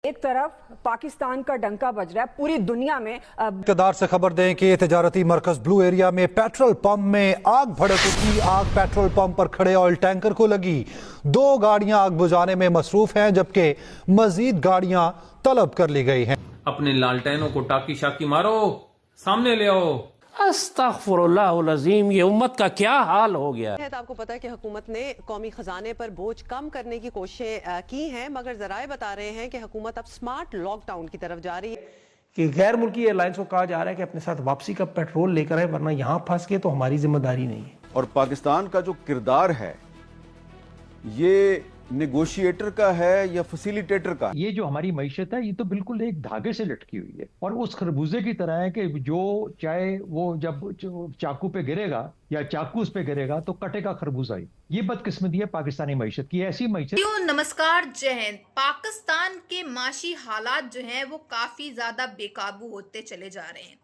एक तरफ पाकिस्तान का डंका बज रहा है पूरी दुनिया में। इक़्तिदार से खबर दें कि तिजारती मरकज ब्लू एरिया में पेट्रोल पंप में आग भड़क उठी। आग पेट्रोल पंप पर खड़े ऑयल टैंकर को लगी। 2 गाड़ियां आग बुझाने में मसरूफ हैं, जबकि मजीद गाड़ियां तलब कर ली गई हैं। अपने लालटेनों को टाकी शाकी मारो, सामने ले आओ। अस्तग़फिरुल्लाह अज़ीम, ये उम्मत का क्या हाल हो गया है। तो आपको पता है कि हुकूमत ने कौमी खजाने पर बोझ कम करने की कोशिशें की हैं, मगर जराए बता रहे हैं कि हुकूमत अब स्मार्ट लॉकडाउन की तरफ जा रही है। कि गैर मुल्की एयरलाइंस को कहा जा रहा है कि अपने साथ वापसी का पेट्रोल लेकर आए, वरना यहाँ फंस गए तो हमारी जिम्मेदारी नहीं है। और पाकिस्तान का जो किरदार है ये नेगोशिएटर का है या फैसिलिटेटर का? ये जो हमारी मईशत है ये तो बिल्कुल एक धागे से लटकी हुई है और उस खरबूजे की तरह है कि जो चाहे वो जब चाकू पे गिरेगा या चाकू उस पे गिरेगा तो कटेगा खरबूजा ही। ये बदकिस्मती है पाकिस्तानी मईशत की। ऐसी मईशत। नमस्कार, जय हिंद। पाकिस्तान के माशी हालात जो हैं वो काफी ज्यादा बेकाबू होते चले जा रहे हैं।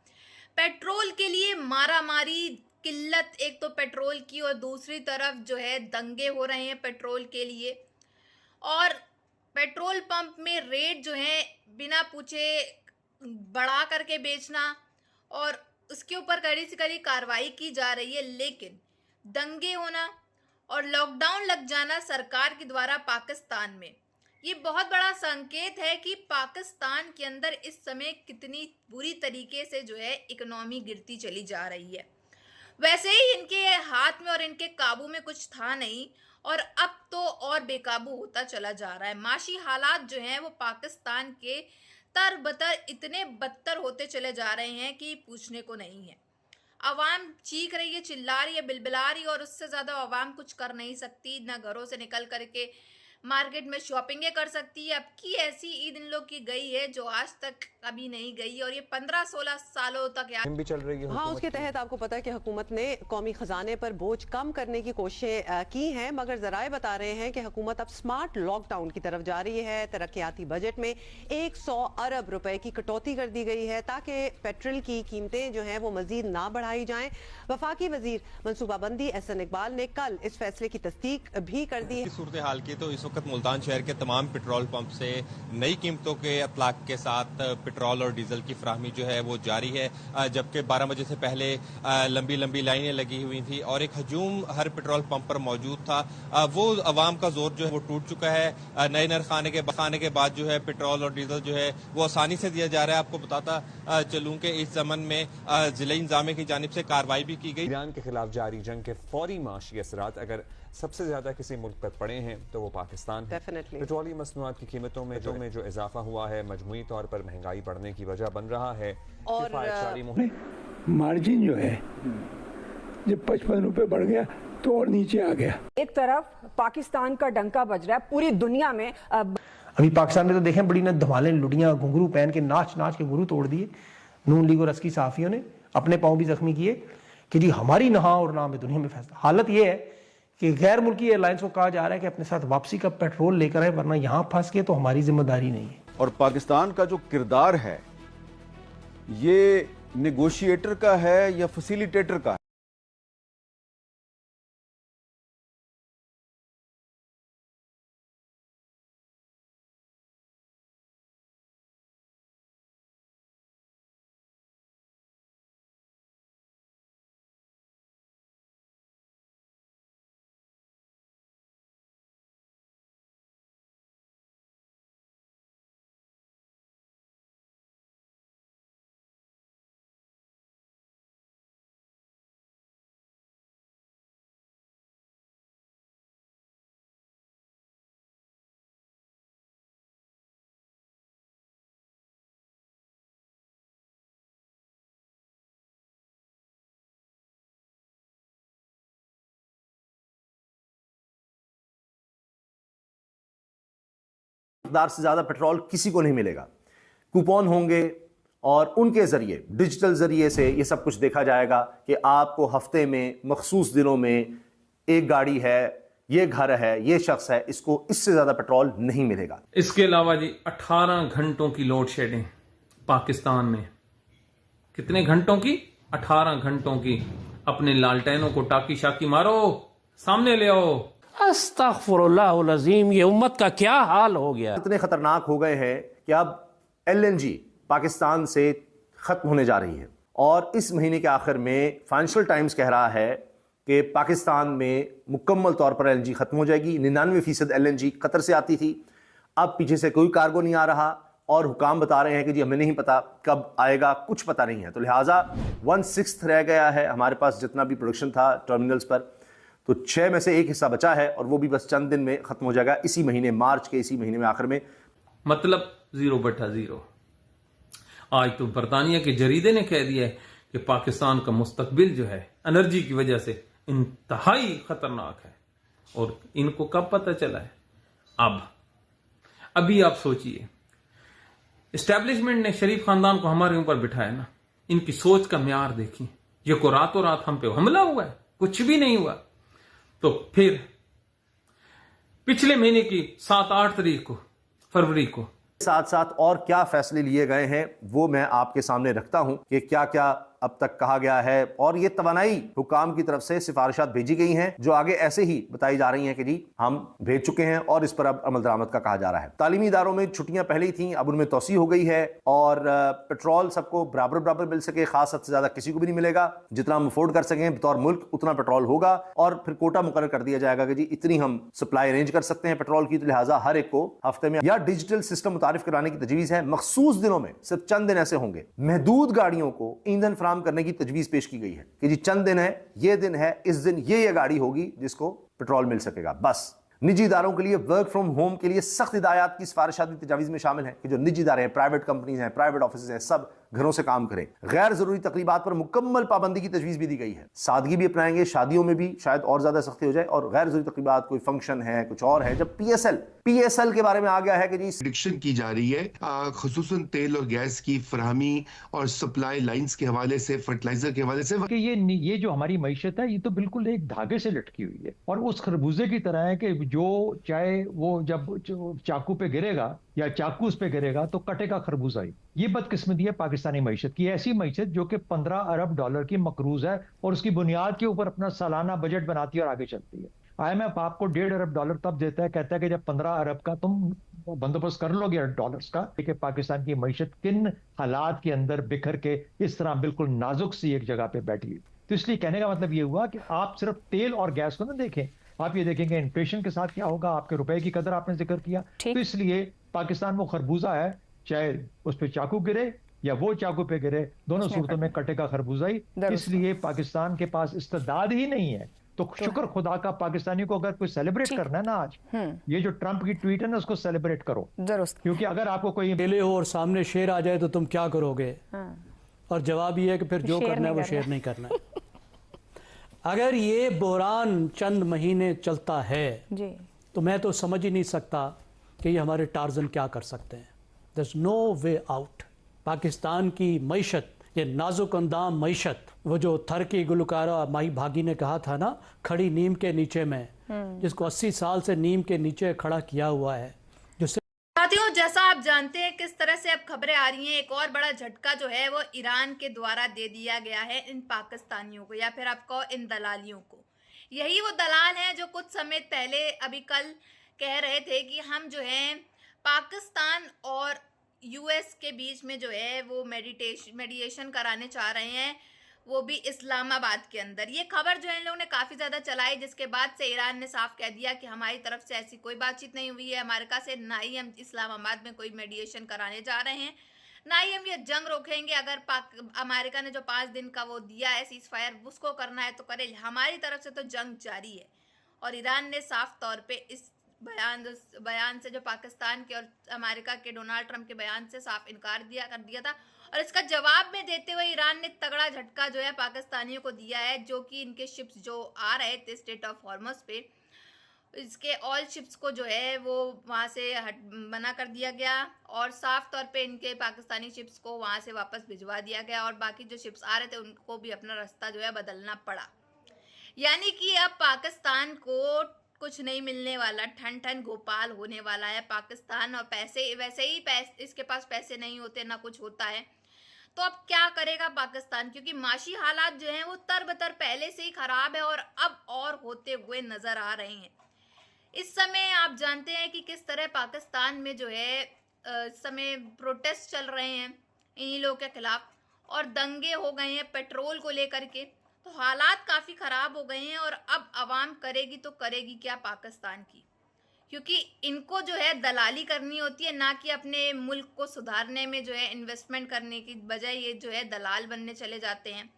पेट्रोल के लिए मारा मारी, किल्लत एक तो पेट्रोल की और दूसरी तरफ जो है दंगे हो रहे हैं पेट्रोल के लिए। और पेट्रोल पंप में रेट जो है बिना पूछे बढ़ा करके बेचना और उसके ऊपर कड़ी से कड़ी कार्रवाई की जा रही है। लेकिन दंगे होना और लॉकडाउन लग जाना सरकार के द्वारा पाकिस्तान में, ये बहुत बड़ा संकेत है कि पाकिस्तान के अंदर इस समय कितनी बुरी तरीके से जो है इकोनॉमी गिरती चली जा रही है। वैसे ही इनके हाथ में और इनके काबू में कुछ था नहीं और अब तो और बेकाबू होता चला जा रहा है। माशी हालात जो हैं वो पाकिस्तान के तरबतर इतने बदतर होते चले जा रहे हैं कि पूछने को नहीं है। अवाम चीख रही है, चिल्ला रही है, बिलबिला रही है और उससे ज़्यादा अवाम कुछ कर नहीं सकती। ना घरों से निकल करके मार्केट में शॉपिंगें कर सकती है। अब की ऐसी ईद इन लोग की गई है जो आज तक कभी नहीं गई और ये 15-16 सालों तक भी चल रही है। हाँ, उसके तहत आपको पता है कि हुकूमत ने कौमी खजाने पर बोझ कम करने की कोशिशें की हैं, मगर जराए बता रहे हैं कि हुकूमत अब स्मार्ट लॉकडाउन की तरफ जा रही है। तरक्याती बजट में 100 अरब रुपए की कटौती कर दी गई है ताकि पेट्रोल की कीमतें जो हैं वो मजीद ना बढ़ाई जाएं। वफाकी वजीर मनसूबाबंदी एहसन इकबाल ने कल इस फैसले की तस्दीक भी कर दी है। सूरत हाल की तो इस वक्त मुल्तान शहर के तमाम पेट्रोल पंप से नई कीमतों के अतलाक के साथ पेट्रोल और डीजल की फराहमी जो है वो जारी है, जबकि 12 बजे से पहले लंबी लंबी लाइनें लगी हुई थी और एक हजूम हर पेट्रोल पंप पर मौजूद था। वो अवाम का जोर जो है वो टूट चुका है। नए नर्ख खाने के बाद जो है पेट्रोल और डीजल जो है वो आसानी से दिया जा रहा है। आपको बताता चलूं कि इस जमन में जिला इंतजामिया की जानिब से कार्रवाई भी की गई। ईरान के खिलाफ जारी जंग के फौरी माशी असरात अगर सबसे ज्यादा किसी मुल्क पर पड़े हैं तो वो पाकिस्तान है। पेट्रोलियम मसनूआत की कीमतों में जो इजाफा हुआ है मजमूई तौर पर महंगाई बढ़ने की वजह बन रहा है। और मार्जिन जो है जब 55 रुपए बढ़ गया तो और नीचे आ गया। एक तरफ पाकिस्तान का डंका बज रहा है पूरी दुनिया में। अभी पाकिस्तान में तो देखें बड़ी न धमालें, लुड़ियां घुंघरू पहन के नाच नाच के गुरु तोड़ दिए। नून लीग और रस्की साफियों ने अपने पांव भी जख्मी किए कि जी हमारी नहा और नाम है दुनिया में फैसला। हालत यह है कि गैर मुल्की एयरलाइंस को कहा जा रहा है कि अपने साथ वापसी का पेट्रोल लेकर आए, वरना यहाँ फंस गए तो हमारी जिम्मेदारी नहीं है। और पाकिस्तान का जो किरदार है ये नेगोशिएटर का है या फैसिलिटेटर का? से ज्यादा पेट्रोल किसी को नहीं मिलेगा। कूपन होंगे और उनके जरिए डिजिटल जरिए से ये सब कुछ देखा जाएगा कि आपको हफ्ते में मखसूस दिनों में एक गाड़ी है, ये घर है, ये शख्स है, इसको इससे ज्यादा पेट्रोल नहीं मिलेगा। इसके अलावा जी 18 घंटों की लोड शेडिंग पाकिस्तान में। कितने घंटों की? 18 घंटों की। अपने लालटेनों को टाकी शाकी मारो, सामने ले आओ। अस्तग़फिरुल्लाह अज़ीम, ये उम्मत का क्या हाल हो गया। इतने खतरनाक हो गए हैं कि अब LNG पाकिस्तान से खत्म होने जा रही है और इस महीने के आखिर में फाइनेंशियल टाइम्स कह रहा है कि पाकिस्तान में मुकम्मल तौर पर LNG खत्म हो जाएगी। 99% LNG कतर से आती थी, अब पीछे से कोई कार्गो नहीं आ रहा और हुकाम बता रहे हैं कि जी हमें नहीं पता कब आएगा, कुछ पता नहीं है। तो लिहाजा 1/6 रह गया है हमारे पास जितना भी प्रोडक्शन था टर्मिनल्स पर, तो 6 में से 1 हिस्सा बचा है और वो भी बस चंद दिन में खत्म हो जाएगा, इसी महीने मार्च के इसी महीने में आखिर में। मतलब 0/0। आज तो बरतानिया के जरीदे ने कह दिया है कि पाकिस्तान का मुस्तकबिल जो है एनर्जी की वजह से इंतहाई खतरनाक है। और इनको कब पता चला है? अभी आप सोचिए, एस्टेब्लिशमेंट ने शरीफ खानदान को हमारे ऊपर बिठाया ना, इनकी सोच का म्यार देखिए। ये को रातों रात हम पे हमला हुआ है, कुछ भी नहीं हुआ। तो फिर पिछले महीने की 7-8 तारीख को, फरवरी को, साथ साथ और क्या फैसले लिए गए हैं वो मैं आपके सामने रखता हूं कि क्या क्या अब तक कहा गया है। और ये तवानाई हुकाम की तरफ से सिफारिशात भेजी गई हैं जो आगे ऐसे ही बताई जा रही हैं कि जी हम भेज चुके हैं और इस पर अब अमल दरामद का कहा जा रहा है। तालीमी इदारों में छुट्टियां पहले ही थी, अब उनमें तोसी हो गई है और पेट्रोल सबको बराबर बराबर मिल सके, खास हद से ज्यादा किसी को भी नहीं मिलेगा। जितना हम अफोर्ड कर सकें बतौर मुल्क उतना पेट्रोल होगा और फिर कोटा मुकर्रर कर दिया जाएगा कि जी इतनी हम सप्लाई अरेंज कर सकते हैं पेट्रोल की। तो लिहाजा हर एक को हफ्ते में या डिजिटल सिस्टम मुतारिफ कराने की तजवीज है। मखसूस दिनों में सिर्फ चंद दिन ऐसे होंगे महदूद गाड़ियों को ईंधन फराम करने की तजवीज पेश की गई है कि जी चंद दिन है, ये दिन है, इस दिन ये गाड़ी होगी जिसको पेट्रोल मिल सकेगा। बस निजी इदारों के लिए वर्क फ्रॉम होम के लिए सख्त हिदायत की सिफारिशात भी तजावीज में शामिल है कि जो निजी इदारे हैं, प्राइवेट कंपनीज हैं, प्राइवेट ऑफिस हैं, सब घरों से काम करें। गैर जरूरी तकरीबात पर मुकम्मल पाबंदी की तजवीज भी दी गई है। सादगी भी अपनाएंगे, शादियों में भी शायद और ज्यादा सख्ती हो जाए। और गैर जरूरी तकरीबात, कोई फंक्शन है, कुछ और है। जब PSL के बारे में आ गया है कि जी प्रेडिक्शन की जा रही है खुसूसन तेल और गैस की फराहमी और सप्लाई लाइंस के हवाले से, फर्टिलाइजर के हवाले से, कि ये जो हमारी मईशत है ये तो बिल्कुल एक धागे से लटकी हुई है और उस खरबूजे की तरह है कि जो चाहे वो जब चाकू पे गिरेगा या चाकू उस पे गिरेगा तो कटेगा खरबूजा ही। ये बदकिस्मती है पाकिस्तानी मईशत की, ऐसी मईशत जो कि 15 अरब डॉलर की मकरूज है और उसकी बुनियाद के ऊपर अपना सालाना बजट बनाती है और आगे चलती है। IMF आपको 1.5 अरब डॉलर तब देता है, कहता है कि जब 15 अरब का तुम बंदोबस्त कर लोगे डॉलर्स का, कि पाकिस्तान की मईशत किन हालात के अंदर बिखर के इस तरह बिल्कुल नाजुक सी एक जगह पे बैठी है। तो इसलिए कहने का मतलब ये हुआ कि आप सिर्फ तेल और गैस को ना देखें, आप ये देखेंगे इन्फ्लेशन के साथ क्या होगा, आपके रुपए की कदर आपने जिक्र किया। तो इसलिए पाकिस्तान वो खरबूजा है, चाहे उस पर चाकू गिरे या वो चाकू पे गिरे, दोनों सूरतों में कटेगा खरबूजा ही। इसलिए पाकिस्तान के पास इस्तेदाद ही नहीं है। तो शुक्र खुदा का पाकिस्तानियों को अगर कोई सेलिब्रेट करना है ना, आज ये जो ट्रंप की ट्वीट है ना उसको सेलिब्रेट करो, क्योंकि अगर आपको कोई अकेले हो और सामने शेर आ जाए तो तुम क्या करोगे? और जवाब ये है कि फिर जो करना है वो शेर नहीं करना है। अगर ये बहरान चंद महीने चलता है जी, तो मैं तो समझ ही नहीं सकता कि ये हमारे टार्जन क्या कर सकते हैं। There's no way out। Pakistan की मईशत, ये नाजुक अंदाम मईशत, वो जो थर की गुलकारा माही भागी ने कहा था ना, खड़ी नीम के नीचे में, जिसको 80 साल से नीम के नीचे खड़ा किया हुआ है। साथियों, जैसा आप जानते हैं किस तरह से अब खबरें आ रही हैं, एक और बड़ा झटका जो है वो ईरान के द्वारा दे दिया गया है इन पाकिस्तानियों को, या फिर आपको इन दलालियों को। यही वो दलाल हैं जो कुछ समय पहले अभी कल कह रहे थे कि हम जो है पाकिस्तान और US के बीच में जो है वो मेडिएशन कराने चाह रहे हैं, वो भी इस्लामाबाद के अंदर। ये खबर जो है इन लोगों ने काफ़ी ज़्यादा चलाई, जिसके बाद से ईरान ने साफ कह दिया कि हमारी तरफ से ऐसी कोई बातचीत नहीं हुई है अमेरिका से, ना ही हम इस्लामाबाद में कोई मेडिएशन कराने जा रहे हैं, ना ही हम ये जंग रोकेंगे। अगर अमेरिका ने जो 5 दिन का वो दिया है सीज फायर, उसको करना है तो करे, हमारी तरफ से तो जंग जारी है। और ईरान ने साफ तौर पे इस बयान से, जो पाकिस्तान के और अमेरिका के डोनाल्ड ट्रंप के बयान से साफ इनकार कर दिया था। और इसका जवाब में देते हुए ईरान ने तगड़ा झटका जो है पाकिस्तानियों को दिया है, जो कि इनके शिप्स जो आ रहे थे स्ट्रेट ऑफ हॉर्मस पे, इसके ऑल शिप्स को जो है वो वहाँ से मना कर दिया गया और साफ तौर पे इनके पाकिस्तानी शिप्स को वहाँ से वापस भिजवा दिया गया और बाकी जो शिप्स आ रहे थे उनको भी अपना रास्ता जो है बदलना पड़ा। यानी कि अब पाकिस्तान को कुछ नहीं मिलने वाला, ठन ठन गोपाल होने वाला है पाकिस्तान। और पैसे वैसे ही इसके पास पैसे नहीं होते, ना कुछ होता है, तो अब क्या करेगा पाकिस्तान? क्योंकि माशी हालात जो हैं वो तरबतर पहले से ही खराब है और अब और होते हुए नजर आ रहे हैं। इस समय आप जानते हैं कि किस तरह पाकिस्तान में जो है इस समय प्रोटेस्ट चल रहे हैं इन्हीं लोगों के खिलाफ और दंगे हो गए हैं पेट्रोल को लेकर के, तो हालात काफ़ी ख़राब हो गए हैं। और अब आवाम करेगी तो करेगी क्या पाकिस्तान की, क्योंकि इनको जो है दलाली करनी होती है, ना कि अपने मुल्क को सुधारने में जो है इन्वेस्टमेंट करने की बजाय ये जो है दलाल बनने चले जाते हैं।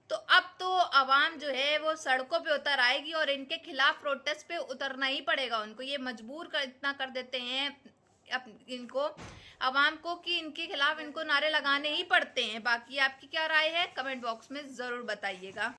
तो अब तो आवाम जो है वो सड़कों पे उतर आएगी और इनके खिलाफ प्रोटेस्ट पे उतरना ही पड़ेगा उनको। ये मजबूर इतना कर देते हैं इनको आवाम को कि इनके खिलाफ इनको नारे लगाने ही पड़ते हैं। बाकी आपकी क्या राय है कमेंट बॉक्स में ज़रूर बताइएगा।